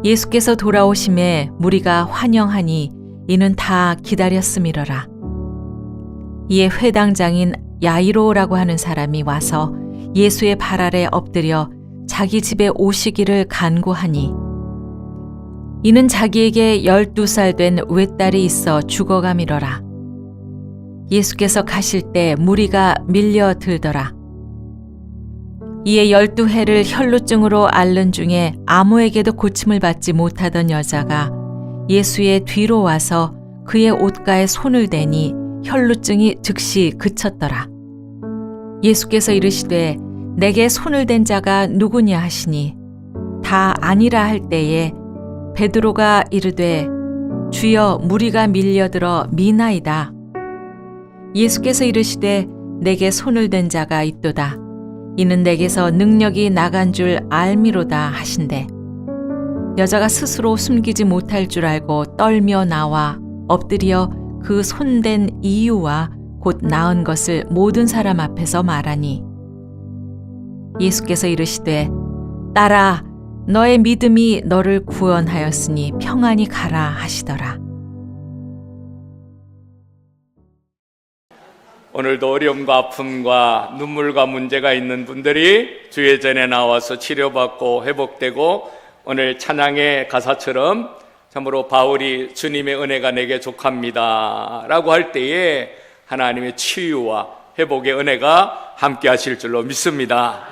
예수께서 돌아오심에 무리가 환영하니 이는 다 기다렸음이러라. 이에 회당장인 야이로라고 하는 사람이 와서 예수의 발 아래 엎드려 자기 집에 오시기를 간구하니 이는 자기에게 12살 된 외딸이 있어 죽어감이러라. 예수께서 가실 때 무리가 밀려들더라. 이에 12해를 혈루증으로 앓는 중에 아무에게도 고침을 받지 못하던 여자가 예수의 뒤로 와서 그의 옷가에 손을 대니 혈루증이 즉시 그쳤더라. 예수께서 이르시되 내게 손을 댄 자가 누구냐 하시니 다 아니라 할 때에 베드로가 이르되 주여 무리가 밀려들어 미나이다. 예수께서 이르시되 내게 손을 댄 자가 있도다. 이는 내게서 능력이 나간 줄 알미로다 하신대. 여자가 스스로 숨기지 못할 줄 알고 떨며 나와 엎드려 그 손댄 이유와 곧 나은 것을 모든 사람 앞에서 말하니 예수께서 이르시되 딸아 너의 믿음이 너를 구원하였으니 평안히 가라 하시더라. 오늘도 어려움과 아픔과 눈물과 문제가 있는 분들이 주의 전에 나와서 치료받고 회복되고 오늘 찬양의 가사처럼 참으로 바울이 주님의 은혜가 내게 족합니다 라고 할 때에 하나님의 치유와 회복의 은혜가 함께 하실 줄로 믿습니다.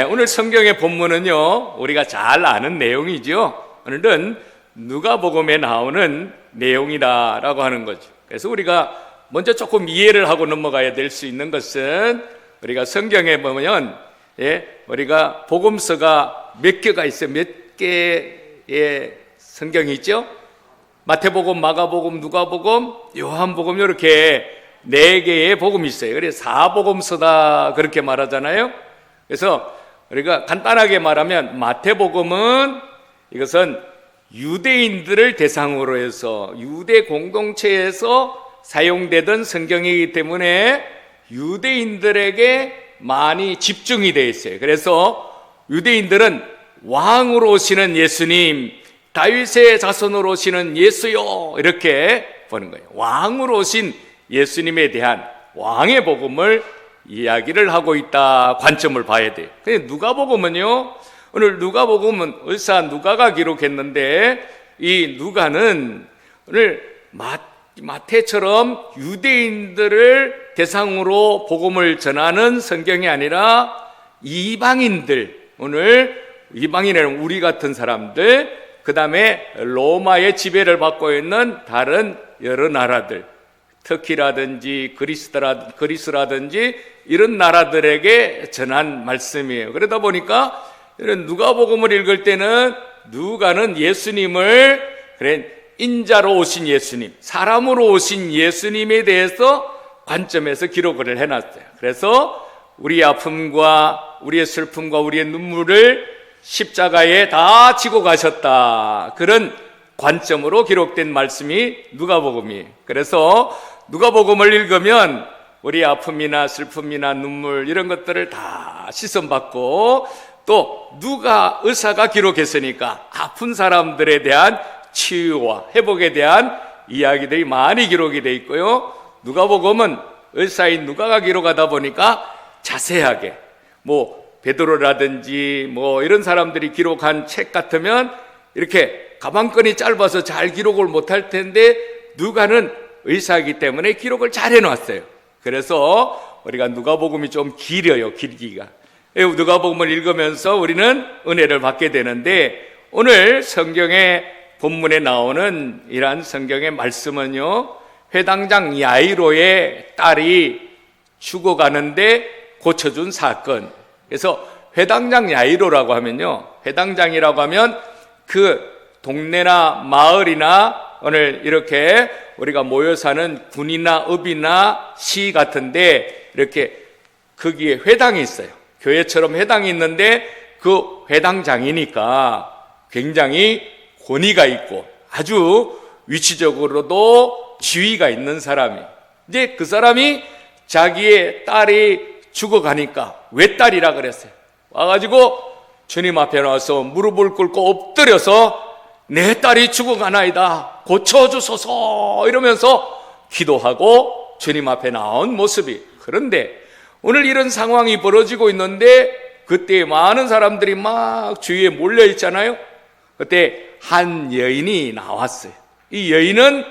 오늘 성경의 본문은요 우리가 잘 아는 내용이죠. 오늘은 누가복음에 나오는 내용이다라고 하는 거죠. 그래서 우리가 먼저 조금 이해를 하고 넘어가야 될 수 있는 것은 우리가 성경에 보면 우리가 복음서가 몇 개가 있어요. 몇 개의 성경이 있죠. 마태복음, 마가복음, 누가복음, 요한복음 이렇게 4개의 복음이 있어요. 그래서 사복음서다 그렇게 말하잖아요. 그래서 우리가 간단하게 말하면 마태복음은 이것은 유대인들을 대상으로 해서 유대 공동체에서 사용되던 성경이기 때문에 유대인들에게 많이 집중이 되어 있어요. 그래서 유대인들은 왕으로 오시는 예수님, 다윗의 자손으로 오시는 예수요 이렇게 보는 거예요. 왕으로 오신 예수님에 대한 왕의 복음을 이야기를 하고 있다 관점을 봐야 돼요. 근데 누가복음은요, 오늘 누가복음은 의사 누가가 기록했는데 이 누가는 오늘 마태처럼 유대인들을 대상으로 복음을 전하는 성경이 아니라 이방인들, 오늘 이방인은 우리 같은 사람들, 그 다음에 로마의 지배를 받고 있는 다른 여러 나라들, 터키라든지 그리스라든지 이런 나라들에게 전한 말씀이에요. 그러다 보니까 이런 누가복음을 읽을 때는 누가는 예수님을 인자로 오신 예수님, 사람으로 오신 예수님에 대해서 관점에서 기록을 해놨어요. 그래서 우리의 아픔과 우리의 슬픔과 우리의 눈물을 십자가에 다 지고 가셨다, 그런 관점으로 기록된 말씀이 누가복음이에요. 그래서 누가복음을 읽으면 우리 아픔이나 슬픔이나 눈물 이런 것들을 다 시선받고 또 누가 의사가 기록했으니까 아픈 사람들에 대한 치유와 회복에 대한 이야기들이 많이 기록이 되어 있고요. 누가복음은 의사인 누가가 기록하다 보니까 자세하게 베드로라든지 이런 사람들이 기록한 책 같으면 이렇게 가방끈이 짧아서 잘 기록을 못할 텐데 누가는 의사이기 때문에 기록을 잘 해놨어요. 그래서 우리가 누가복음이 좀 길어요. 길기가. 누가복음을 읽으면서 우리는 은혜를 받게 되는데 오늘 성경의 본문에 나오는 이러한 성경의 말씀은요, 회당장 야이로의 딸이 죽어가는데 고쳐준 사건. 그래서 회당장 야이로라고 하면요, 회당장이라고 하면 그 동네나 마을이나 오늘 이렇게 우리가 모여 사는 군이나 읍이나 시 같은데 이렇게 거기에 회당이 있어요. 교회처럼 회당이 있는데 그 회당장이니까 굉장히 권위가 있고 아주 위치적으로도 지위가 있는 사람이, 이제 그 사람이 자기의 딸이 죽어가니까 외딸이라 그랬어요. 와가지고 주님 앞에 나와서 무릎을 꿇고 엎드려서 내 딸이 죽어가나이다, 고쳐주소서 이러면서 기도하고 주님 앞에 나온 모습이. 그런데 오늘 이런 상황이 벌어지고 있는데 그때 많은 사람들이 막 주위에 몰려 있잖아요. 그때 한 여인이 나왔어요. 이 여인은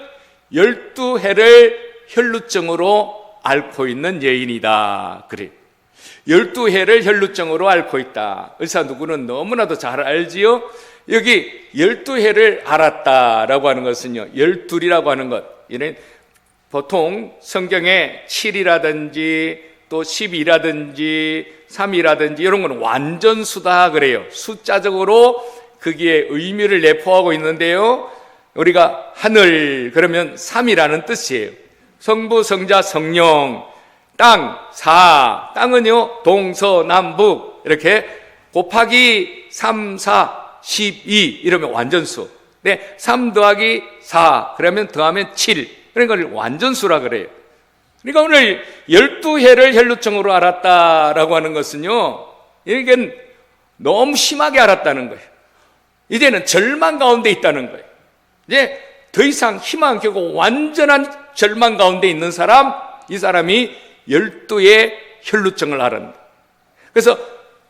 12해를 혈루증으로 앓고 있는 여인이다. 그래. 12해를 혈루증으로 앓고 있다. 의사 누구는 너무나도 잘 알지요. 여기 12해를 앓았다라고 하는 것은요, 12이라고 하는 것, 이는 보통 성경에 7이라든지 또 10이라든지 3이라든지 이런 건 완전수다 그래요. 숫자적으로 거기에 의미를 내포하고 있는데요, 우리가 하늘 그러면 3이라는 뜻이에요. 성부, 성자, 성령, 땅, 사, 땅은요 동서남북 이렇게 곱하기 3, 4, 12 이러면 완전수. 네, 3 더하기 4 그러면 더하면 7, 그러니까 완전수라 그래요. 그러니까 오늘 12해를 혈루증으로 앓았다라고 하는 것은요, 이게 너무 심하게 앓았다는 거예요. 이제는 절망 가운데 있다는 거예요. 이제 더 이상 희망 켜고 완전한 절망 가운데 있는 사람, 이 사람이 12의 혈루증을 앓았다. 그래서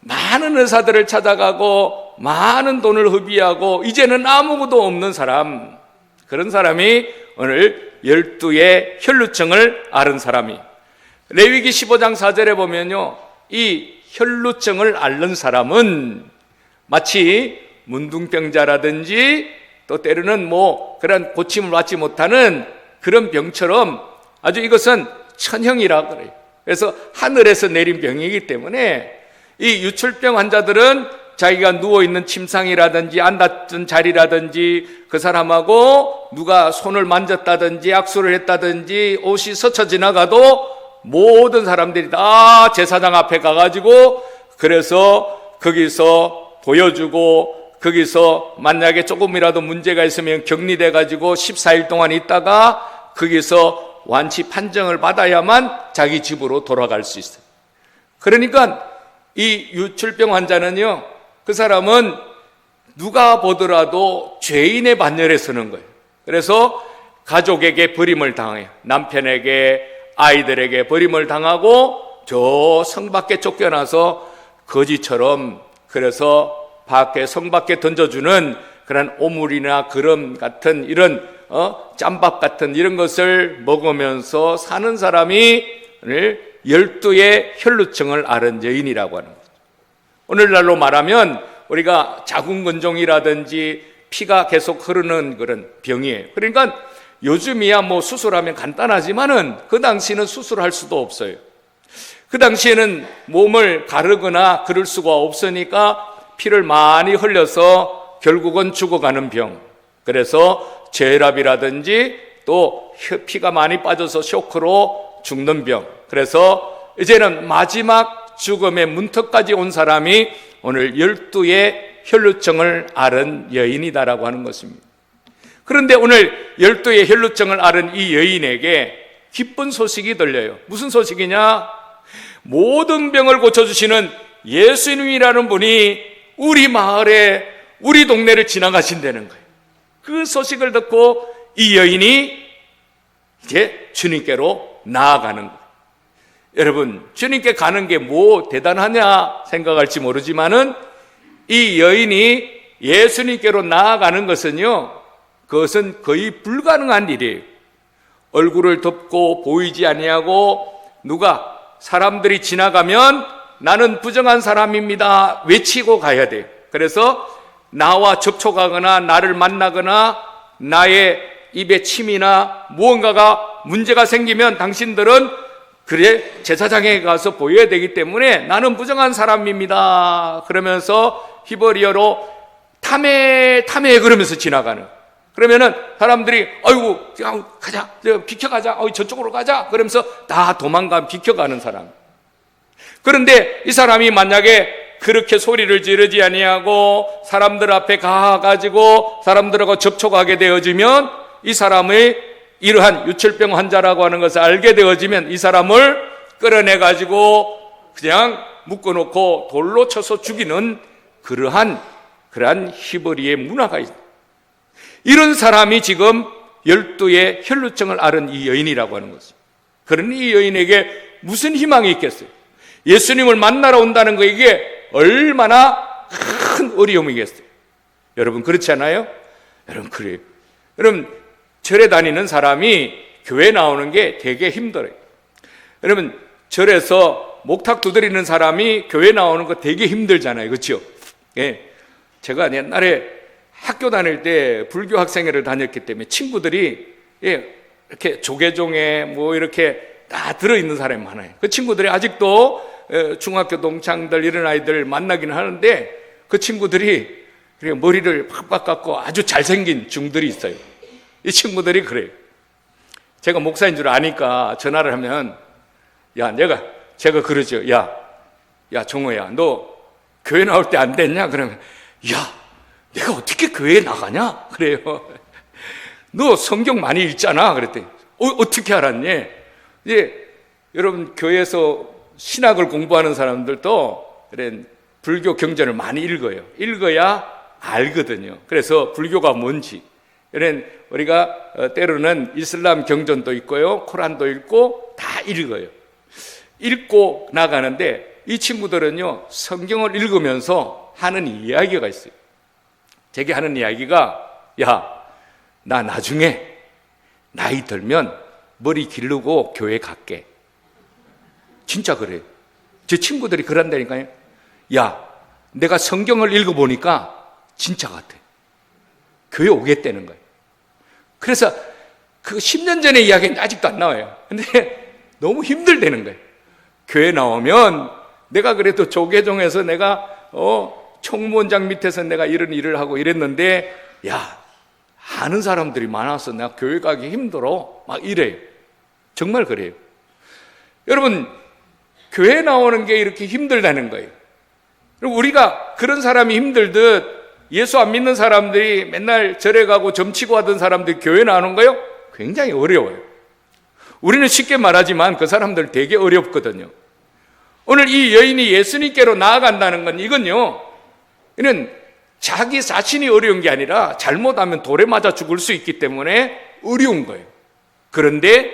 많은 의사들을 찾아가고 많은 돈을 허비하고 이제는 아무것도 없는 사람, 그런 사람이 오늘 12의 혈루증을 앓은 사람이. 레위기 15장 4절에 보면요, 이 혈루증을 앓는 사람은 마치 문둥병자라든지 또 때로는 그런 고침을 받지 못하는 그런 병처럼 아주 이것은 천형이라 그래요. 그래서 하늘에서 내린 병이기 때문에 이 유출병 환자들은 자기가 누워있는 침상이라든지 앉았던 자리라든지 그 사람하고 누가 손을 만졌다든지 악수를 했다든지 옷이 스쳐 지나가도 모든 사람들이 다 제사장 앞에 가가지고 그래서 거기서 보여주고 거기서 만약에 조금이라도 문제가 있으면 격리돼 가지고 14일 동안 있다가 거기서 완치 판정을 받아야만 자기 집으로 돌아갈 수 있어요. 그러니까 이 유출병 환자는요, 그 사람은 누가 보더라도 죄인의 반열에 서는 거예요. 그래서 가족에게 버림을 당해요. 남편에게, 아이들에게 버림을 당하고 저 성 밖에 쫓겨나서 거지처럼, 그래서 밖에 성 밖에 던져주는 그런 오물이나 거름 같은 이런 짬밥 같은 이런 것을 먹으면서 사는 사람이 오늘 12의 혈루증을 앓은 여인이라고 하는 거죠. 오늘날로 말하면 우리가 자궁근종이라든지 피가 계속 흐르는 그런 병이에요. 그러니까 요즘이야 수술하면 간단하지만은 그 당시에는 수술할 수도 없어요. 그 당시에는 몸을 가르거나 그럴 수가 없으니까 피를 많이 흘려서 결국은 죽어가는 병. 그래서 저혈압이라든지 또 피가 많이 빠져서 쇼크로 죽는 병. 그래서 이제는 마지막 죽음의 문턱까지 온 사람이 오늘 12의 혈루증을 앓은 여인이다라고 하는 것입니다. 그런데 오늘 12의 혈루증을 앓은 이 여인에게 기쁜 소식이 들려요. 무슨 소식이냐? 모든 병을 고쳐주시는 예수님이라는 분이 우리 마을에, 우리 동네를 지나가신다는 거예요. 그 소식을 듣고 이 여인이 이제 주님께로 나아가는 거예요. 여러분, 주님께 가는 게 대단하냐 생각할지 모르지만은 이 여인이 예수님께로 나아가는 것은요, 그것은 거의 불가능한 일이에요. 얼굴을 덮고 보이지 아니하고 누가 사람들이 지나가면 나는 부정한 사람입니다 외치고 가야 돼요. 그래서 나와 접촉하거나 나를 만나거나 나의 입에 침이나 무언가가 문제가 생기면 당신들은 그래 제사장에 가서 보여야 되기 때문에 나는 부정한 사람입니다 그러면서 히브리어로 타메 그러면서 지나가는. 그러면은 사람들이 아이고 가자, 비켜가자, 저쪽으로 가자 그러면서 다 비켜가는 사람. 그런데 이 사람이 만약에 그렇게 소리를 지르지 아니하고 사람들 앞에 가가지고 사람들하고 접촉하게 되어지면 이 사람의 이러한 유출병 환자라고 하는 것을 알게 되어지면 이 사람을 끌어내가지고 그냥 묶어놓고 돌로 쳐서 죽이는 그러한 히브리의 문화가 있습니다. 이런 사람이 지금 12의 혈루증을 앓은 이 여인이라고 하는 것입니다. 그러니 이 여인에게 무슨 희망이 있겠어요? 예수님을 만나러 온다는 것에게 얼마나 큰 어려움이겠어요? 여러분 그렇지 않아요? 여러분 그래요. 여러분 절에 다니는 사람이 교회 나오는 게 되게 힘들어요. 여러분 절에서 목탁 두드리는 사람이 교회 나오는 거 되게 힘들잖아요. 그렇죠? 예. 제가 옛날에 학교 다닐 때 불교 학생회를 다녔기 때문에 친구들이 이렇게 조계종에 뭐 이렇게 다 들어있는 사람이 많아요. 그 친구들이 아직도 중학교 동창들 이런 아이들 만나기는 하는데 그 친구들이 머리를 팍팍 깎고 아주 잘생긴 중들이 있어요. 이 친구들이 그래요. 제가 목사인 줄 아니까 전화를 하면 제가 그러죠. 야 종호야, 너 교회 나올 때 안 됐냐? 그러면 내가 어떻게 교회에 나가냐? 그래요. 너 성경 많이 읽잖아. 그랬더니 어떻게 알았니? 이제 여러분 교회에서 신학을 공부하는 사람들도 불교 경전을 많이 읽어요. 읽어야 알거든요. 그래서 불교가 뭔지. 우리가 때로는 이슬람 경전도 있고요, 코란도 읽고 다 읽어요. 읽고 나가는데 이 친구들은요 성경을 읽으면서 하는 이야기가 있어요. 제게 하는 이야기가 나 나중에 나이 들면 머리 기르고 교회 갈게. 진짜 그래요. 제 친구들이 그런다니까요. 내가 성경을 읽어보니까 진짜 같아. 교회 오겠다는 거예요. 그래서 그 10년 전의 이야기는 아직도 안 나와요. 근데 너무 힘들다는 거예요. 교회 나오면 내가 그래도 조계종에서 내가 총무원장 밑에서 내가 이런 일을 하고 이랬는데 아는 사람들이 많아서 내가 교회 가기 힘들어 막 이래요. 정말 그래요. 여러분 교회 나오는 게 이렇게 힘들다는 거예요. 그리고 우리가 그런 사람이 힘들듯 예수 안 믿는 사람들이 맨날 절에 가고 점치고 하던 사람들이 교회 나오는 거요? 굉장히 어려워요. 우리는 쉽게 말하지만 그 사람들 되게 어렵거든요. 오늘 이 여인이 예수님께로 나아간다는 건 이건요, 이는 자기 자신이 어려운 게 아니라 잘못하면 돌에 맞아 죽을 수 있기 때문에 어려운 거예요. 그런데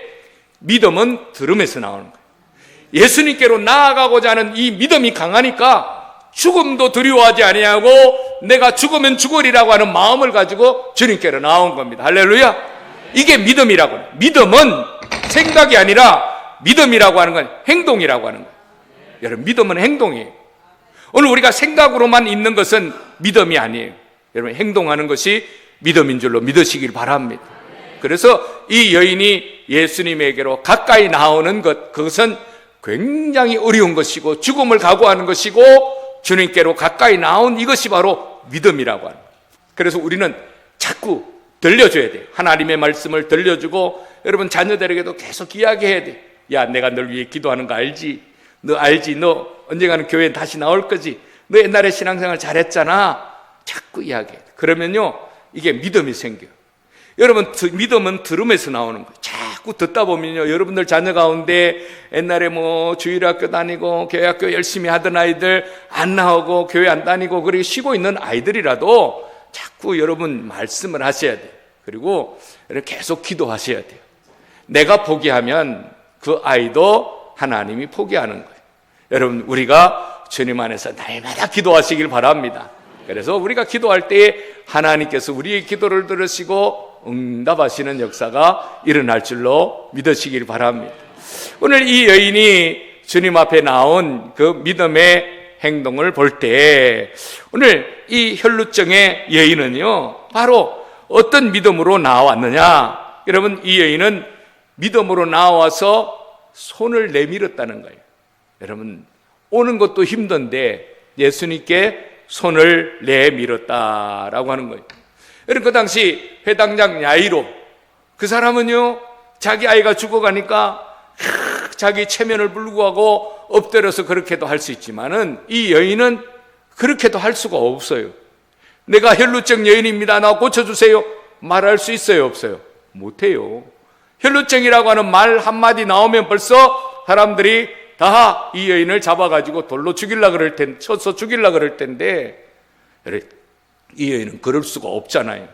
믿음은 들음에서 나오는 거예요. 예수님께로 나아가고자 하는 이 믿음이 강하니까 죽음도 두려워하지 아니하고 내가 죽으면 죽으리라고 하는 마음을 가지고 주님께로 나온 겁니다. 할렐루야. 이게 믿음이라고 해요. 믿음은 생각이 아니라 믿음이라고 하는 건 행동이라고 하는 거예요. 여러분 믿음은 행동이에요. 오늘 우리가 생각으로만 있는 것은 믿음이 아니에요. 여러분 행동하는 것이 믿음인 줄로 믿으시길 바랍니다. 그래서 이 여인이 예수님에게로 가까이 나오는 것, 그것은 굉장히 어려운 것이고 죽음을 각오하는 것이고 주님께로 가까이 나온 이것이 바로 믿음이라고 하는 거예요. 그래서 우리는 자꾸 들려줘야 돼요. 하나님의 말씀을 들려주고 여러분 자녀들에게도 계속 이야기해야 돼요. 내가 널 위해 기도하는 거 알지? 너 알지? 너 언젠가는 교회에 다시 나올 거지? 너 옛날에 신앙생활 잘했잖아. 자꾸 이야기해야 돼요. 그러면요 이게 믿음이 생겨요. 여러분 믿음은 들음에서 나오는 거예요. 자꾸 듣다 보면요 여러분들 자녀 가운데 옛날에 뭐 주일학교 다니고 교회학교 열심히 하던 아이들 안 나오고 교회 안 다니고 그렇게 쉬고 있는 아이들이라도 자꾸 여러분 말씀을 하셔야 돼요. 그리고 계속 기도하셔야 돼요. 내가 포기하면 그 아이도 하나님이 포기하는 거예요. 여러분 우리가 주님 안에서 날마다 기도하시길 바랍니다. 그래서 우리가 기도할 때 하나님께서 우리의 기도를 들으시고 응답하시는 역사가 일어날 줄로 믿으시길 바랍니다. 오늘 이 여인이 주님 앞에 나온 그 믿음의 행동을 볼 때 오늘 이 혈루증의 여인은요 바로 어떤 믿음으로 나왔느냐. 여러분 이 여인은 믿음으로 나와서 손을 내밀었다는 거예요. 여러분 오는 것도 힘든데 예수님께 손을 내밀었다라고 하는 거예요. 여러분 그 당시 회당장 야이로, 그 사람은요 자기 아이가 죽어가니까 자기 체면을 불구하고 엎드려서 그렇게도 할 수 있지만은 이 여인은 그렇게도 할 수가 없어요. 내가 혈루증 여인입니다, 나 고쳐주세요 말할 수 있어요 없어요? 못해요. 혈루증이라고 하는 말 한마디 나오면 벌써 사람들이 다 이 여인을 잡아가지고 돌로 죽이려고 그럴 텐데, 쳐서 죽이려고 그럴 텐데 이 여인은 그럴 수가 없잖아요.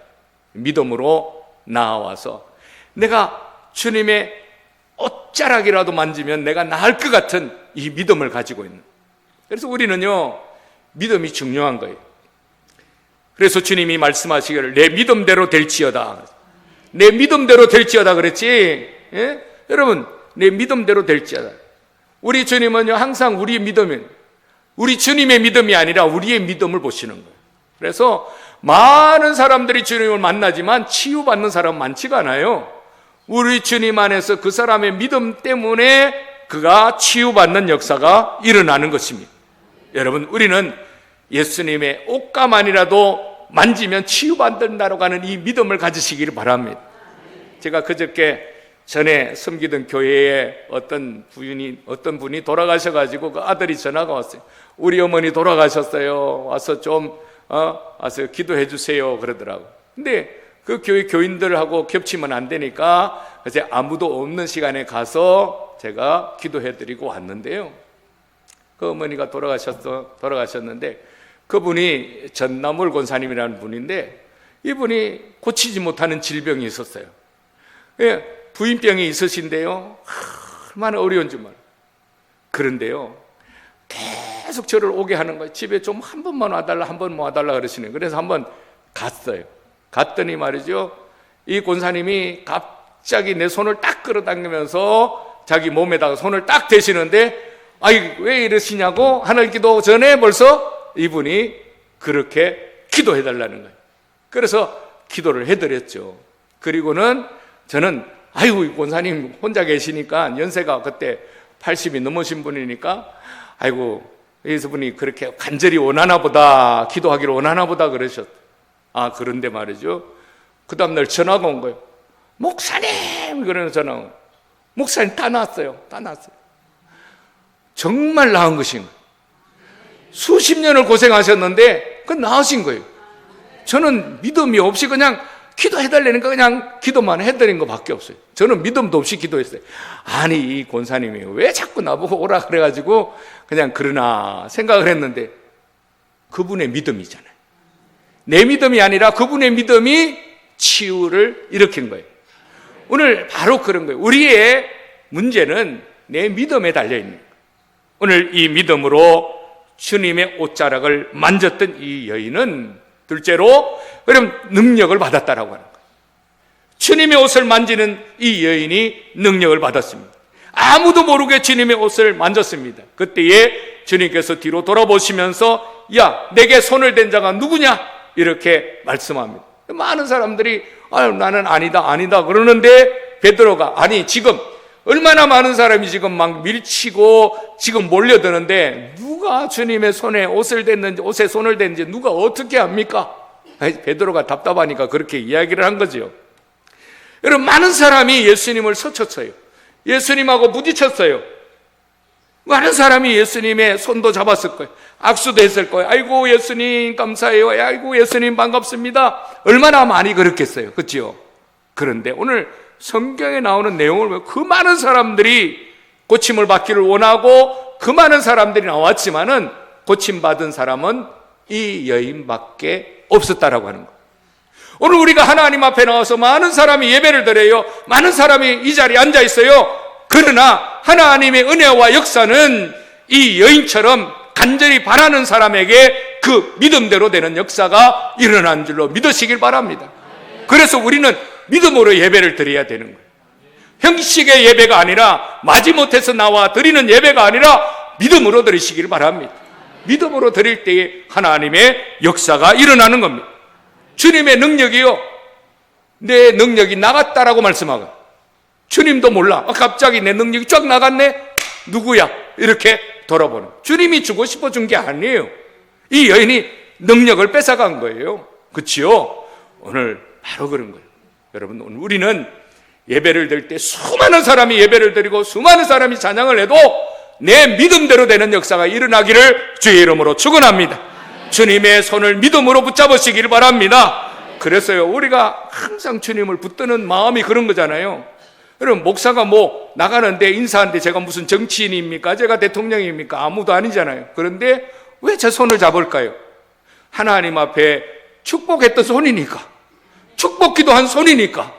믿음으로 나아와서 내가 주님의 옷자락이라도 만지면 내가 나을 것 같은 이 믿음을 가지고 있는. 그래서 우리는요, 믿음이 중요한 거예요. 그래서 주님이 말씀하시기를 내 믿음대로 될지어다. 내 믿음대로 될지어다 그랬지. 예? 여러분, 내 믿음대로 될지어다. 우리 주님은요, 항상 우리의 믿음은 우리 주님의 믿음이 아니라 우리의 믿음을 보시는 거예요. 그래서 많은 사람들이 주님을 만나지만 치유받는 사람은 많지가 않아요. 우리 주님 안에서 그 사람의 믿음 때문에 그가 치유받는 역사가 일어나는 것입니다. 여러분, 우리는 예수님의 옷가만이라도 만지면 치유받는다고 하는 이 믿음을 가지시기를 바랍니다. 제가 그저께 전에 섬기던 교회에 어떤 분이 돌아가셔가지고 그 아들이 전화가 왔어요. 우리 어머니 돌아가셨어요. 와서 좀 와서 기도해 주세요 그러더라고. 근데 그 교회 교인들하고 겹치면 안 되니까 이제 아무도 없는 시간에 가서 제가 기도해 드리고 왔는데요. 그 어머니가 돌아가셨는데 그분이 전나물 권사님이라는 분인데 이분이 고치지 못하는 질병이 있었어요. 부인병이 있으신데요. 얼마나 어려운지 말이에요. 그런데요, 계속 저를 오게 하는 거예요. 집에 좀 한 번만 와달라, 한 번만 와달라 그러시네요. 그래서 한번 갔어요. 갔더니 말이죠, 이 권사님이 갑자기 내 손을 딱 끌어당기면서 자기 몸에다가 손을 딱 대시는데, 아이 왜 이러시냐고 하늘 기도 전에 벌써 이분이 그렇게 기도해달라는 거예요. 그래서 기도를 해드렸죠. 그리고는 저는 아이고 이 권사님 혼자 계시니까 연세가 그때 80이 넘으신 분이니까 아이고 이분이 그렇게 간절히 원하나 보다, 기도하기를 원하나 보다 그러셨어요. 그런데 말이죠, 그 다음날 전화가 온 거예요. 목사님! 그러는 전화가 온 거예요. 목사님 다 나았어요. 정말 나은 것인 거예요. 수십 년을 고생하셨는데 그 나으신 거예요. 저는 믿음이 없이 그냥 기도해달라니까 그냥 기도만 해드린 것밖에 없어요. 저는 믿음도 없이 기도했어요. 아니 이 권사님이 왜 자꾸 나보고 오라 그래가지고 그냥 그러나 생각을 했는데 그분의 믿음이잖아요. 내 믿음이 아니라 그분의 믿음이 치유를 일으킨 거예요. 오늘 바로 그런 거예요. 우리의 문제는 내 믿음에 달려있는 거예요. 오늘 이 믿음으로 주님의 옷자락을 만졌던 이 여인은 둘째로 그럼 능력을 받았다라고 하는 거예요. 주님의 옷을 만지는 이 여인이 능력을 받았습니다. 아무도 모르게 주님의 옷을 만졌습니다. 그때에 주님께서 뒤로 돌아보시면서 야, 내게 손을 댄 자가 누구냐? 이렇게 말씀합니다. 많은 사람들이 나는 아니다 그러는데 베드로가 아니 지금 얼마나 많은 사람이 지금 막 밀치고 지금 몰려드는데 누가 주님의 손에 옷을 댔는지 옷에 손을 댔는지 누가 어떻게 합니까? 베드로가 답답하니까 그렇게 이야기를 한 거죠. 여러분 많은 사람이 예수님을 서쳤어요. 예수님하고 부딪혔어요. 많은 사람이 예수님의 손도 잡았을 거예요. 악수도 했을 거예요. 아이고 예수님 감사해요. 아이고 예수님 반갑습니다. 얼마나 많이 그렇겠어요. 그렇죠? 그런데 오늘 성경에 나오는 내용을 보면 그 많은 사람들이 고침을 받기를 원하고 그 많은 사람들이 나왔지만은 고침받은 사람은 이 여인밖에 없었다라고 하는 거예요. 오늘 우리가 하나님 앞에 나와서 많은 사람이 예배를 드려요. 많은 사람이 이 자리에 앉아 있어요. 그러나 하나님의 은혜와 역사는 이 여인처럼 간절히 바라는 사람에게 그 믿음대로 되는 역사가 일어난 줄로 믿으시길 바랍니다. 그래서 우리는 믿음으로 예배를 드려야 되는 거예요. 형식의 예배가 아니라 마지못해서 나와 드리는 예배가 아니라 믿음으로 드리시길 바랍니다. 믿음으로 드릴 때에 하나님의 역사가 일어나는 겁니다. 주님의 능력이요, 내 능력이 나갔다라고 말씀하고 주님도 몰라. 갑자기 내 능력이 쫙 나갔네? 누구야? 이렇게 돌아보는. 주님이 주고 싶어 준 게 아니에요. 이 여인이 능력을 뺏어간 거예요. 그치요? 오늘 바로 그런 거예요. 여러분, 오늘 우리는 예배를 드릴 때 수많은 사람이 예배를 드리고 수많은 사람이 찬양을 해도 내 믿음대로 되는 역사가 일어나기를 주의 이름으로 축원합니다. 주님의 손을 믿음으로 붙잡으시기를 바랍니다. 그래서요, 우리가 항상 주님을 붙드는 마음이 그런 거잖아요. 여러분, 목사가 뭐 나가는데 인사하는데 제가 무슨 정치인입니까? 제가 대통령입니까? 아무도 아니잖아요. 그런데 왜 제 손을 잡을까요? 하나님 앞에 축복했던 손이니까. 축복기도 한 손이니까.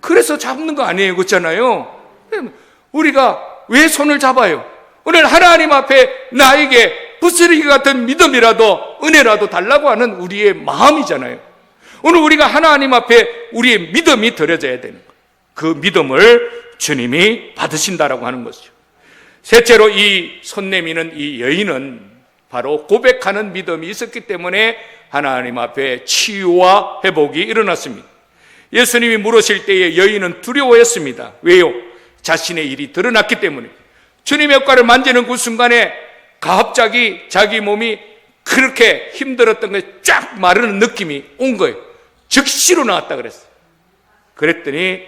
그래서 잡는 거 아니에요. 그렇잖아요. 우리가 왜 손을 잡아요? 오늘 하나님 앞에 나에게 부스러기 같은 믿음이라도 은혜라도 달라고 하는 우리의 마음이잖아요. 오늘 우리가 하나님 앞에 우리의 믿음이 드려져야 되는 거예요. 그 믿음을 주님이 받으신다라고 하는 것이죠. 셋째로 이 손 내미는 이 여인은 바로 고백하는 믿음이 있었기 때문에 하나님 앞에 치유와 회복이 일어났습니다. 예수님이 물으실 때에 여인은 두려워했습니다. 왜요? 자신의 일이 드러났기 때문에. 주님의 뼈를 만지는 그 순간에 갑자기 자기 몸이 그렇게 힘들었던 게 쫙 마르는 느낌이 온 거예요. 즉시로 나왔다 그랬어요. 그랬더니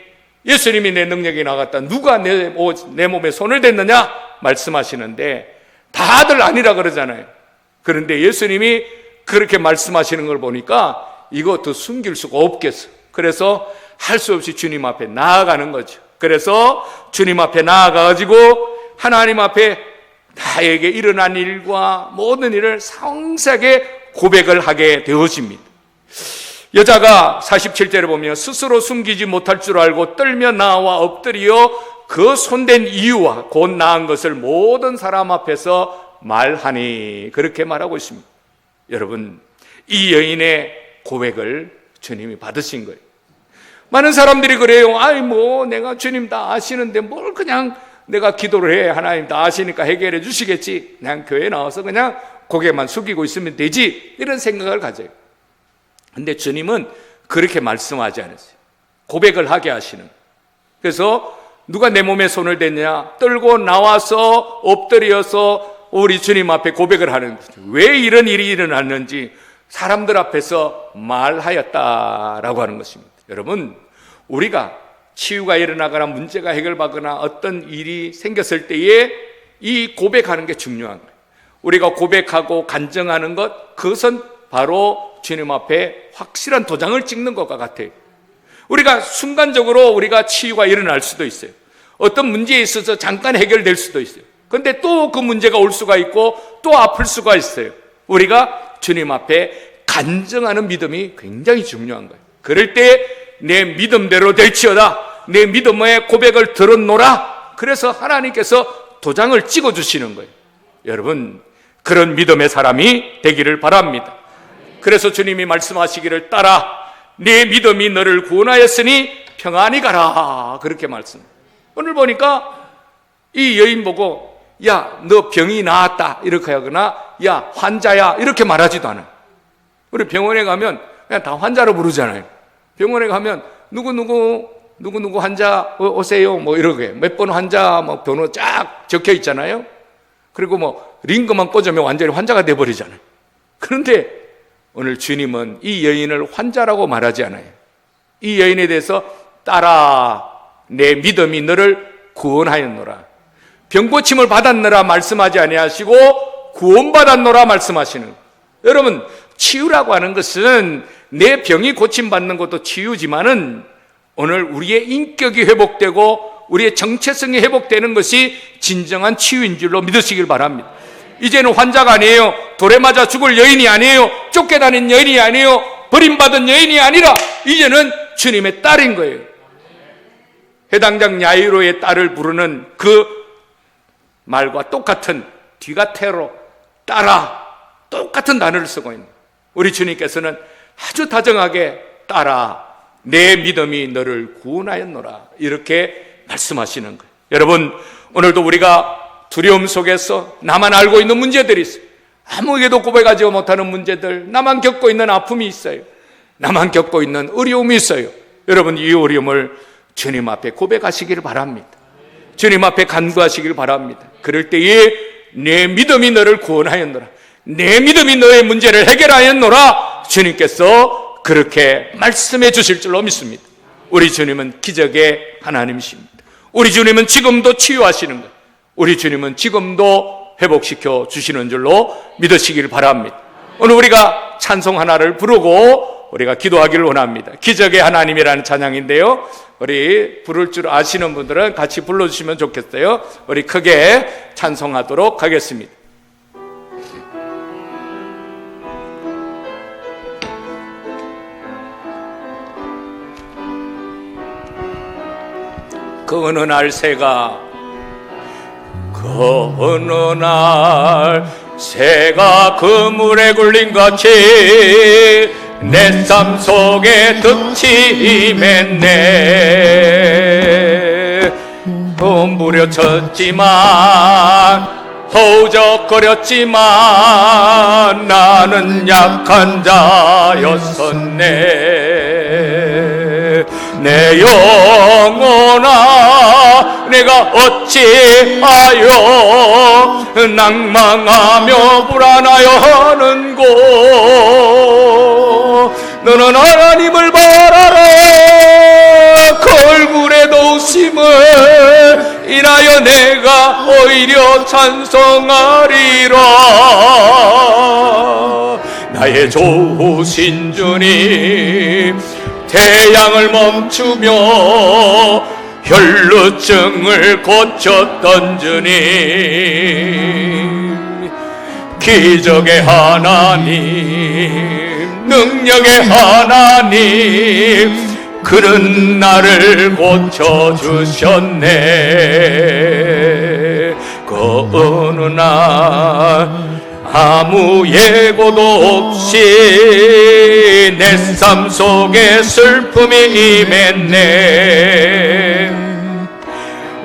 예수님이 내 능력이 나갔다. 누가 내 몸에 손을 댔느냐? 말씀하시는데 다들 아니라 그러잖아요. 그런데 예수님이 그렇게 말씀하시는 걸 보니까 이거 더 숨길 수가 없겠어. 그래서 할 수 없이 주님 앞에 나아가는 거죠. 그래서 주님 앞에 나아가가지고 하나님 앞에 나에게 일어난 일과 모든 일을 상세하게 고백을 하게 되어집니다. 여자가 47절에 보면 스스로 숨기지 못할 줄 알고 떨며 나와 엎드려 그 손댄 이유와 곧 나은 것을 모든 사람 앞에서 말하니 그렇게 말하고 있습니다. 여러분, 이 여인의 고백을 주님이 받으신 거예요. 많은 사람들이 그래요. 아이 내가 주님 다 아시는데 뭘 그냥 내가 기도를 해. 하나님 다 아시니까 해결해 주시겠지. 그냥 교회에 나와서 그냥 고개만 숙이고 있으면 되지. 이런 생각을 가져요. 근데 주님은 그렇게 말씀하지 않았어요. 고백을 하게 하시는. 그래서 누가 내 몸에 손을 댔냐? 떨고 나와서 엎드려서 우리 주님 앞에 고백을 하는 거죠. 왜 이런 일이 일어났는지 사람들 앞에서 말하였다라고 하는 것입니다. 여러분, 우리가 치유가 일어나거나 문제가 해결받거나 어떤 일이 생겼을 때에 이 고백하는 게 중요한 거예요. 우리가 고백하고 간증하는 것, 그것은 바로 주님 앞에 확실한 도장을 찍는 것과 같아요. 우리가 순간적으로 우리가 치유가 일어날 수도 있어요. 어떤 문제에 있어서 잠깐 해결될 수도 있어요. 그런데 또 그 문제가 올 수가 있고 또 아플 수가 있어요. 우리가 주님 앞에 간증하는 믿음이 굉장히 중요한 거예요. 그럴 때 내 믿음대로 될지어다. 내 믿음의 고백을 들었노라. 그래서 하나님께서 도장을 찍어주시는 거예요. 여러분, 그런 믿음의 사람이 되기를 바랍니다. 그래서 주님이 말씀하시기를 따라 내 믿음이 너를 구원하였으니 평안히 가라. 그렇게 말씀. 오늘 보니까 이 여인 보고 야, 너 병이 나았다 이렇게 하거나 야, 환자야 이렇게 말하지도 않아요. 우리 병원에 가면 그냥 다 환자로 부르잖아요. 병원에 가면 누구 환자 오세요 이러게 몇 번 환자 번호 쫙 적혀 있잖아요. 그리고 링거만 꽂으면 완전히 환자가 돼버리잖아요. 그런데 오늘 주님은 이 여인을 환자라고 말하지 않아요. 이 여인에 대해서 따라 내 믿음이 너를 구원하였노라. 병고침을 받았노라 말씀하지 아니하시고 구원받았노라 말씀하시는. 여러분, 치유라고 하는 것은 내 병이 고침받는 것도 치유지만은 오늘 우리의 인격이 회복되고 우리의 정체성이 회복되는 것이 진정한 치유인 줄로 믿으시길 바랍니다. 이제는 환자가 아니에요. 돌에 맞아 죽을 여인이 아니에요. 쫓겨다닌 여인이 아니에요. 버림받은 여인이 아니라 이제는 주님의 딸인 거예요. 해당장 야이로의 딸을 부르는 그 말과 똑같은 뒤가 테로 따라 똑같은 단어를 쓰고 있는 우리 주님께서는 아주 다정하게 따라 내 믿음이 너를 구원하였노라 이렇게 말씀하시는 거예요. 여러분, 오늘도 우리가 두려움 속에서 나만 알고 있는 문제들이 있어요. 아무에게도 고백하지 못하는 문제들, 나만 겪고 있는 아픔이 있어요. 나만 겪고 있는 어려움이 있어요. 여러분, 이 어려움을 주님 앞에 고백하시기를 바랍니다. 주님 앞에 간구하시기를 바랍니다. 그럴 때에 내 믿음이 너를 구원하였노라. 내 믿음이 너의 문제를 해결하였노라. 주님께서 그렇게 말씀해 주실 줄로 믿습니다. 우리 주님은 기적의 하나님이십니다. 우리 주님은 지금도 치유하시는 거예요. 우리 주님은 지금도 회복시켜 주시는 줄로 믿으시길 바랍니다. 오늘 우리가 찬송 하나를 부르고 우리가 기도하기를 원합니다. 기적의 하나님이라는 찬양인데요, 우리 부를 줄 아시는 분들은 같이 불러주시면 좋겠어요. 우리 크게 찬송하도록 하겠습니다. 그 어느 날 새가 그 어느 날 새가 그물에 굴린 같이 내 삶 속에 득치 맺네. 부려쳤지만 허우적거렸지만 나는 약한 자였었네. 내 영혼아 내가 어찌하여 낭망하며 불안하여 하는고. 너는 하나님을 바라라. 그 얼굴에 도우심을 인하여 내가 오히려 찬송하리라. 나의 좋으신 주님, 태양을 멈추며 혈루증을 고쳤던 주님, 기적의 하나님, 능력의 하나님, 그는 나를 고쳐주셨네. 그 어느 날 아무 예고도 없이 내 삶 속에 슬픔이 임했네.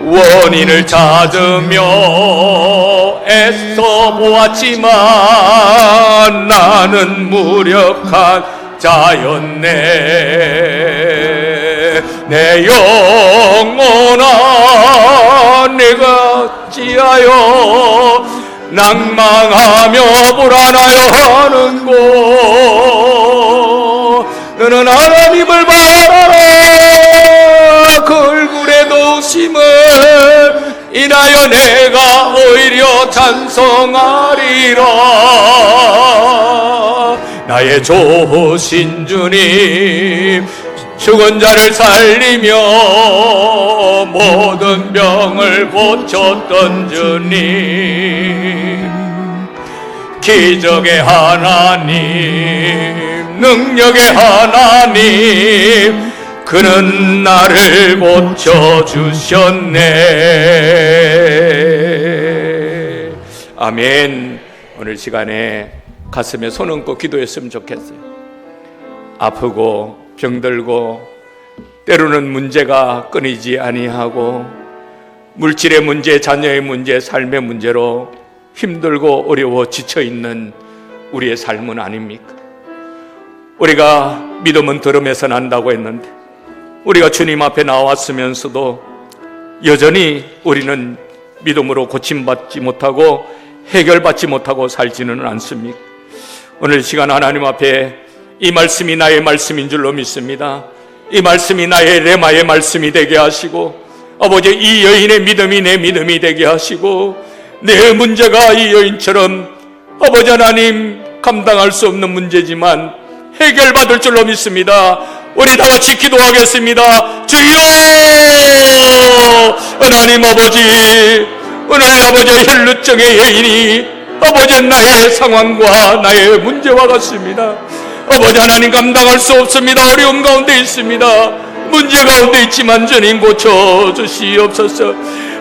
원인을 찾으며 애써 보았지만 나는 무력한 자였네. 내 영혼아 내가 어찌하여 낭망하며 불안하여 하는고. 너는 하나님을 바라라. 그 얼굴에 도우심을 인하여 내가 오히려 찬송하리라. 나의 좋으신 주님, 죽은 자를 살리며 모든 병을 고쳤던 주님, 기적의 하나님, 능력의 하나님, 그는 나를 고쳐주셨네. 아멘. 오늘 시간에 가슴에 손 얹고 기도했으면 좋겠어요. 아프고 병들고 때로는 문제가 끊이지 아니하고 물질의 문제, 자녀의 문제, 삶의 문제로 힘들고 어려워 지쳐있는 우리의 삶은 아닙니까? 우리가 믿음은 들음에서 난다고 했는데 우리가 주님 앞에 나왔으면서도 여전히 우리는 믿음으로 고침받지 못하고 해결받지 못하고 살지는 않습니까? 오늘 시간 하나님 앞에 이 말씀이 나의 말씀인 줄로 믿습니다. 이 말씀이 나의 레마의 말씀이 되게 하시고, 아버지, 이 여인의 믿음이 내 믿음이 되게 하시고, 내 문제가 이 여인처럼 아버지 하나님 감당할 수 없는 문제지만 해결받을 줄로 믿습니다. 우리 다 같이 기도하겠습니다. 주여, 하나님 아버지, 오늘 아버지 혈루증의 여인이 아버지 나의 상황과 나의 문제와 같습니다. 아버지 하나님 감당할 수 없습니다. 어려움 가운데 있습니다. 문제 가운데 있지만 주님 고쳐주시옵소서.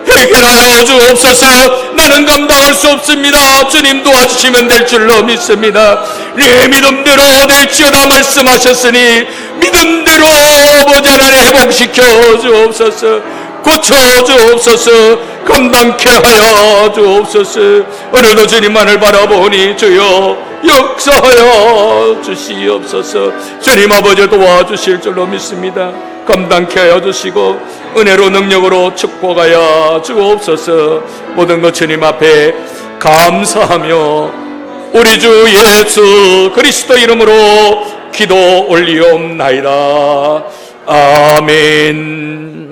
해결하여 주옵소서. 나는 감당할 수 없습니다. 주님 도와주시면 될 줄로 믿습니다. 내 믿음대로 될지어다 말씀하셨으니 믿음대로 아버지 하나님 회복시켜 주옵소서. 고쳐 주옵소서. 감당케 하여 주옵소서. 오늘도 주님만을 바라보니 주여 역사하여 주시옵소서. 주님 아버지 도와주실 줄로 믿습니다. 감당케 하여 주시고 은혜로 능력으로 축복하여 주옵소서. 모든 것 주님 앞에 감사하며 우리 주 예수 그리스도 이름으로 기도 올리옵나이다. 아멘.